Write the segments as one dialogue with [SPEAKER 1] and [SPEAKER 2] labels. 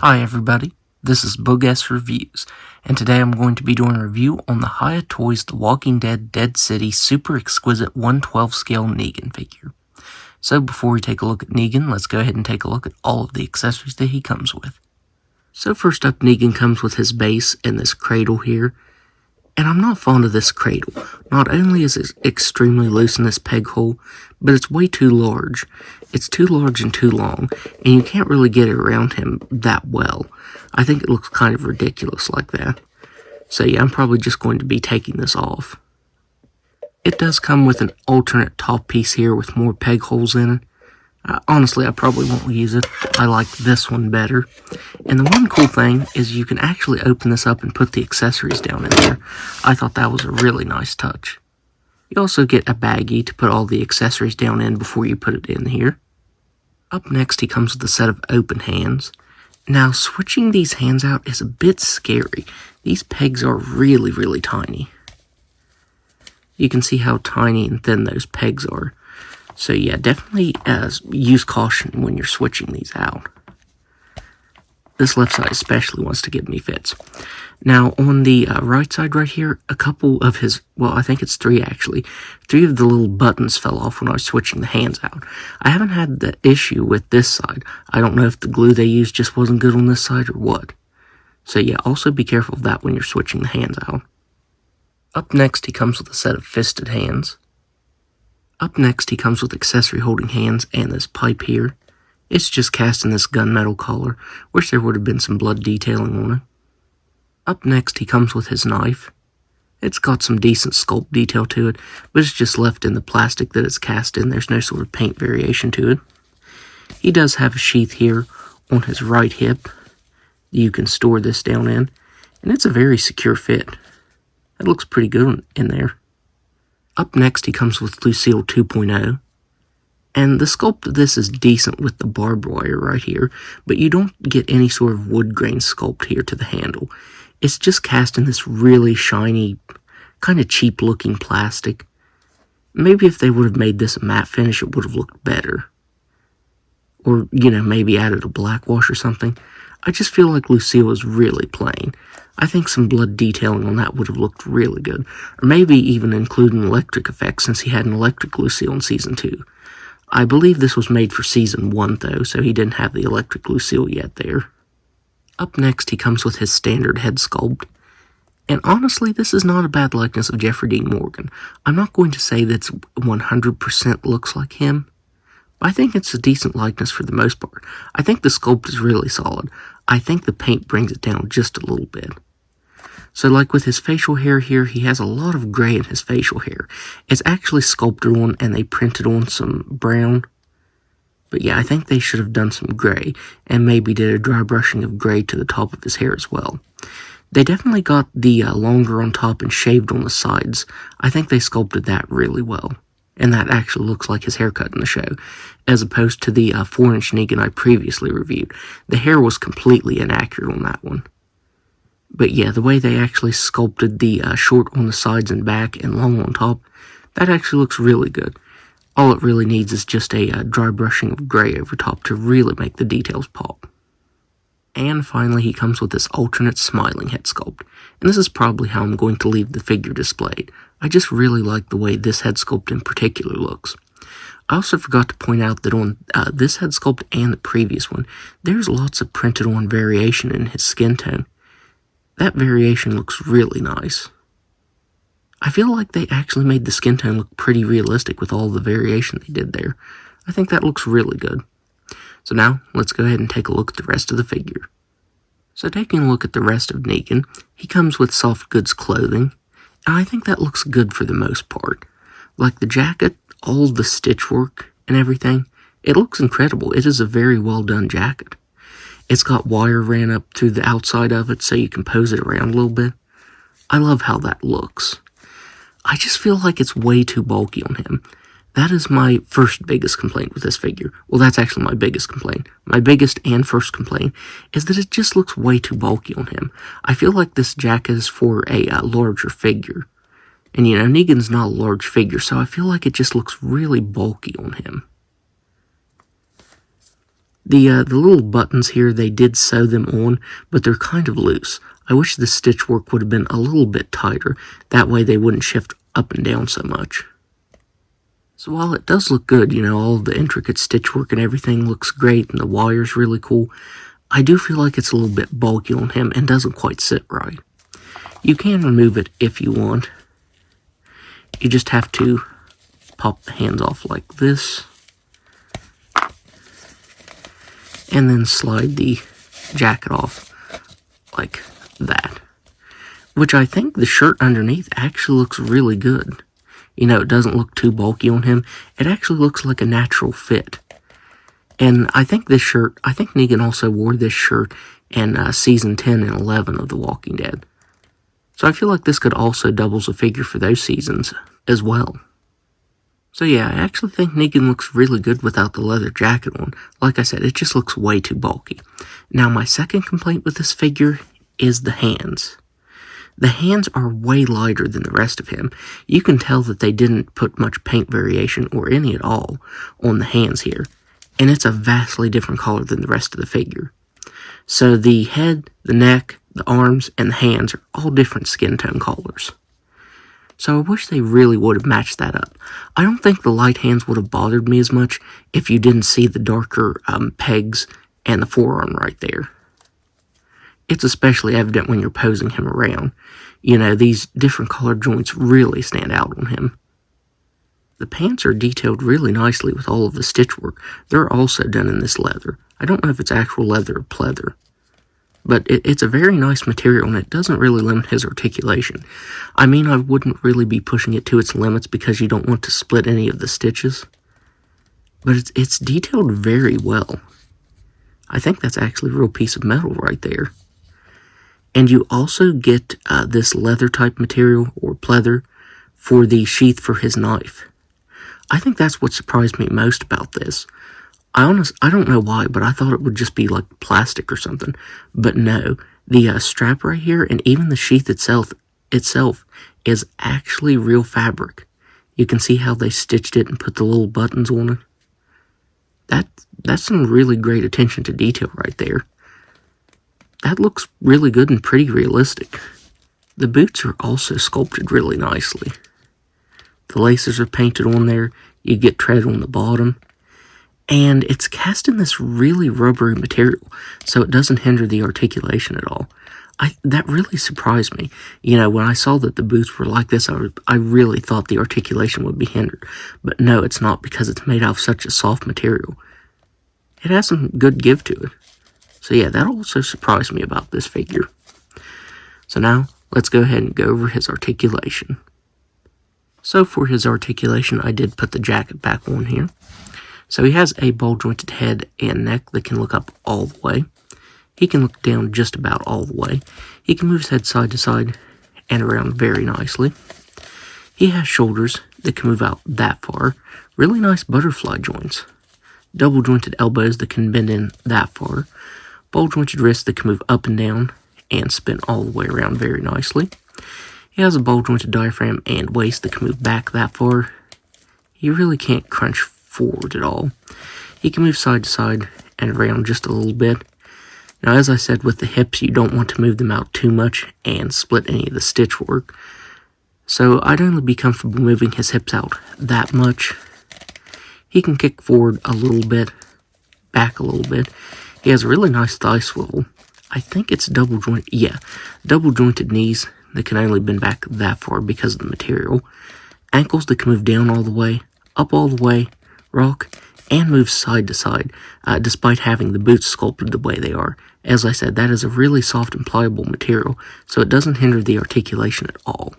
[SPEAKER 1] Hi everybody, this is Bogus Reviews, and today I'm going to be doing a review on the Hiya Toys The Walking Dead Dead City Super Exquisite 1/12 scale Negan figure. So before we take a look at Negan, let's go ahead and take a look at all of the accessories that he comes with. So first up, Negan comes with his base and this cradle here, and I'm not fond of this cradle. Not only is it extremely loose in this peg hole, but it's way too large. It's too large and too long, and you can't really get it around him that well. I think it looks kind of ridiculous like that. So yeah, I'm probably just going to be taking this off. It does come with an alternate top piece here with more peg holes in it. Honestly, I probably won't use it. I like this one better. And the one cool thing is you can actually open this up and put the accessories down in there. I thought that was a really nice touch. You also get a baggie to put all the accessories down in before you put it in here. Up next, he comes with a set of open hands. Now, switching these hands out is a bit scary. These pegs are really tiny. You can see how tiny and thin those pegs are. So yeah, definitely use caution when you're switching these out. This left side especially wants to give me fits. Now, on the right side right here, a couple of his, well, I think it's three actually. 3 of the little buttons fell off when I was switching the hands out. I haven't had the issue with this side. I don't know if the glue they used just wasn't good on this side or what. So yeah, also be careful of that when you're switching the hands out. Up next, he comes with a set of fisted hands. Up next, he comes with accessory holding hands and this pipe here. It's just cast in this gunmetal color. Wish there would have been some blood detailing on it. Up next, he comes with his knife. It's got some decent sculpt detail to it, but it's just left in the plastic that it's cast in. There's no sort of paint variation to it. He does have a sheath here on his right hip you can store this down in, and it's a very secure fit. It looks pretty good in there. Up next, he comes with Lucille 2.0, and the sculpt of this is decent with the barbed wire right here, but you don't get any sort of wood grain sculpt here to the handle. It's just cast in this really shiny, kind of cheap looking plastic. Maybe if they would have made this a matte finish, it would have looked better. Or, maybe added a black wash or something. I just feel like Lucille is really plain. I think some blood detailing on that would have looked really good. Or maybe even include an electric effect since he had an electric Lucille in Season 2. I believe this was made for Season 1 though, so he didn't have the electric Lucille yet there. Up next, he comes with his standard head sculpt. And honestly, this is not a bad likeness of Jeffrey Dean Morgan. I'm not going to say that's 100% looks like him, but I think it's a decent likeness for the most part. I think the sculpt is really solid. I think the paint brings it down just a little bit. So like with his facial hair here, he has a lot of gray in his facial hair. It's actually sculpted on and they printed on some brown. But yeah, I think they should have done some gray and maybe did a dry brushing of gray to the top of his hair as well. They definitely got the longer on top and shaved on the sides. I think they sculpted that really well. And that actually looks like his haircut in the show, as opposed to the 4-inch Negan I previously reviewed. The hair was completely inaccurate on that one. But yeah, the way they actually sculpted the short on the sides and back and long on top, that actually looks really good. All it really needs is just a dry brushing of gray over top to really make the details pop. And finally, he comes with this alternate smiling head sculpt. And this is probably how I'm going to leave the figure displayed. I just really like the way this head sculpt in particular looks. I also forgot to point out that on this head sculpt and the previous one, there's lots of printed on variation in his skin tone. That variation looks really nice. I feel like they actually made the skin tone look pretty realistic with all the variation they did there. I think that looks really good. So now, let's go ahead and take a look at the rest of the figure. So taking a look at the rest of Negan, he comes with soft goods clothing, and I think that looks good for the most part. Like the jacket, all the stitch work and everything, it looks incredible. It is a very well done jacket. It's got wire ran up through the outside of it so you can pose it around a little bit. I love how that looks. I just feel like it's way too bulky on him. That is my first biggest complaint with this figure. Well, that's actually my biggest complaint. My biggest and first complaint is that it just looks way too bulky on him. I feel like this jacket is for a larger figure. And Negan's not a large figure, so I feel like it just looks really bulky on him. The little buttons here, they did sew them on, but they're kind of loose. I wish the stitch work would have been a little bit tighter. That way they wouldn't shift up and down so much. So while it does look good, all the intricate stitch work and everything looks great and the wire's really cool, I do feel like it's a little bit bulky on him and doesn't quite sit right. You can remove it if you want. You just have to pop the hands off like this, and then slide the jacket off like that. Which I think the shirt underneath actually looks really good. It doesn't look too bulky on him. It actually looks like a natural fit. And I think Negan also wore this shirt in season 10 and 11 of The Walking Dead. So I feel like this could also double as a figure for those seasons as well. So yeah, I actually think Negan looks really good without the leather jacket on. Like I said, it just looks way too bulky. Now my second complaint with this figure is the hands. The hands are way lighter than the rest of him. You can tell that they didn't put much paint variation or any at all on the hands here. And it's a vastly different color than the rest of the figure. So the head, the neck, the arms, and the hands are all different skin tone colors. So I wish they really would have matched that up. I don't think the light hands would have bothered me as much if you didn't see the darker pegs and the forearm right there. It's especially evident when you're posing him around. These different colored joints really stand out on him. The pants are detailed really nicely with all of the stitch work. They're also done in this leather. I don't know if it's actual leather or pleather. But it's a very nice material, and it doesn't really limit his articulation. I mean, I wouldn't really be pushing it to its limits because you don't want to split any of the stitches. But it's detailed very well. I think that's actually a real piece of metal right there. And you also get this leather type material, or pleather, for the sheath for his knife. I think that's what surprised me most about this. I don't know why, but I thought it would just be like plastic or something. But no, the strap right here and even the sheath itself is actually real fabric. You can see how they stitched it and put the little buttons on it. That's some really great attention to detail right there. That looks really good and pretty realistic. The boots are also sculpted really nicely. The laces are painted on there. You get tread on the bottom. And it's cast in this really rubbery material, so it doesn't hinder the articulation at all. That really surprised me. When I saw that the boots were like this, I really thought the articulation would be hindered. But no, it's not, because it's made out of such a soft material. It has some good give to it. So yeah, that also surprised me about this figure. So now, let's go ahead and go over his articulation. So for his articulation, I did put the jacket back on here. So he has a ball-jointed head and neck that can look up all the way. He can look down just about all the way. He can move his head side to side and around very nicely. He has shoulders that can move out that far. Really nice butterfly joints. Double-jointed elbows that can bend in that far. Ball-jointed wrists that can move up and down and spin all the way around very nicely. He has a ball-jointed diaphragm and waist that can move back that far. He really can't crunch forward at all. He can move side to side and around just a little bit. Now, as I said, with the hips, you don't want to move them out too much and split any of the stitch work. So I'd only be comfortable moving his hips out that much. He can kick forward a little bit, back a little bit. He has a really nice thigh swivel. I think it's double-jointed, yeah, double-jointed knees that can only bend back that far because of the material. Ankles that can move down all the way, up all the way, rock, and move side to side, despite having the boots sculpted the way they are. As I said, that is a really soft and pliable material, so it doesn't hinder the articulation at all.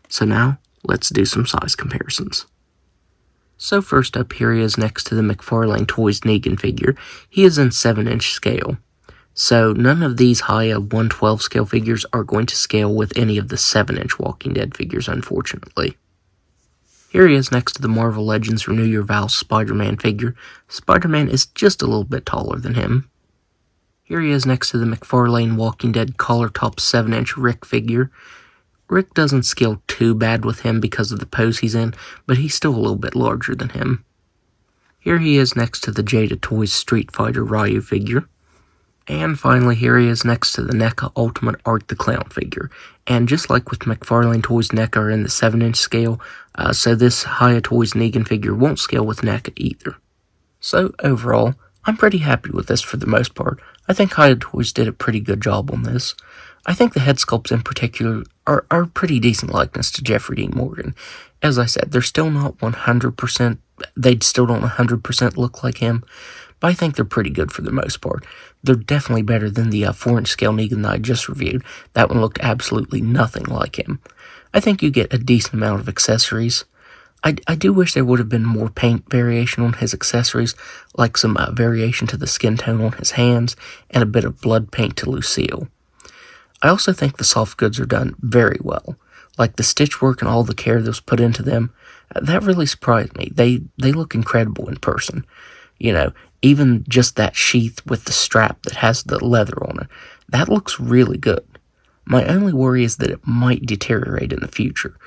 [SPEAKER 1] So now, let's do some size comparisons. So first up, here he is next to the McFarlane Toys Negan figure. He is in 7-inch scale. So none of these Hiya 1/12 scale figures are going to scale with any of the 7-inch Walking Dead figures, unfortunately. Here he is next to the Marvel Legends Renew Your Vows Spider-Man figure. Spider-Man is just a little bit taller than him. Here he is next to the McFarlane Walking Dead collar top 7-inch Rick figure. Rick doesn't scale too bad with him because of the pose he's in, but he's still a little bit larger than him. Here he is next to the Jada Toys Street Fighter Ryu figure. And finally, here he is next to the NECA Ultimate Art the Clown figure. And just like with McFarlane Toys NECA are in the 7-inch scale, so this Hiya Toys Negan figure won't scale with NECA either. So overall, I'm pretty happy with this for the most part. I think Hiya Toys did a pretty good job on this. I think the head sculpts in particular are a pretty decent likeness to Jeffrey Dean Morgan. As I said, they're still not 100%, they still don't 100% look like him, but I think they're pretty good for the most part. They're definitely better than the 4-inch scale Negan that I just reviewed. That one looked absolutely nothing like him. I think you get a decent amount of accessories. I do wish there would have been more paint variation on his accessories, like some variation to the skin tone on his hands, and a bit of blood paint to Lucille. I also think the soft goods are done very well. Like the stitch work and all the care that was put into them, that really surprised me. They look incredible in person. You know, even just that sheath with the strap that has the leather on it, that looks really good. My only worry is that it might deteriorate in the future.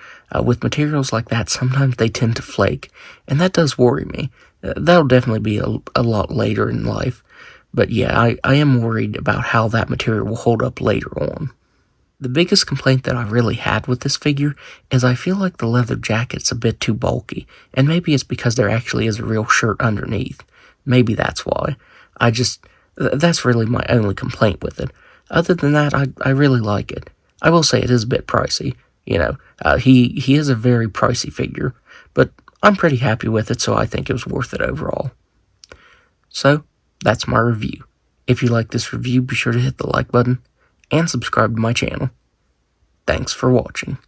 [SPEAKER 1] With materials like that, sometimes they tend to flake, and that does worry me. That'll definitely be a lot later in life. But yeah, I am worried about how that material will hold up later on. The biggest complaint that I really had with this figure is I feel like the leather jacket's a bit too bulky, and maybe it's because there actually is a real shirt underneath. Maybe that's why. That's really my only complaint with it. Other than that, I really like it. I will say it is a bit pricey. You know, he is a very pricey figure, but I'm pretty happy with it, so I think it was worth it overall. So, that's my review. If you like this review, be sure to hit the like button and subscribe to my channel. Thanks for watching.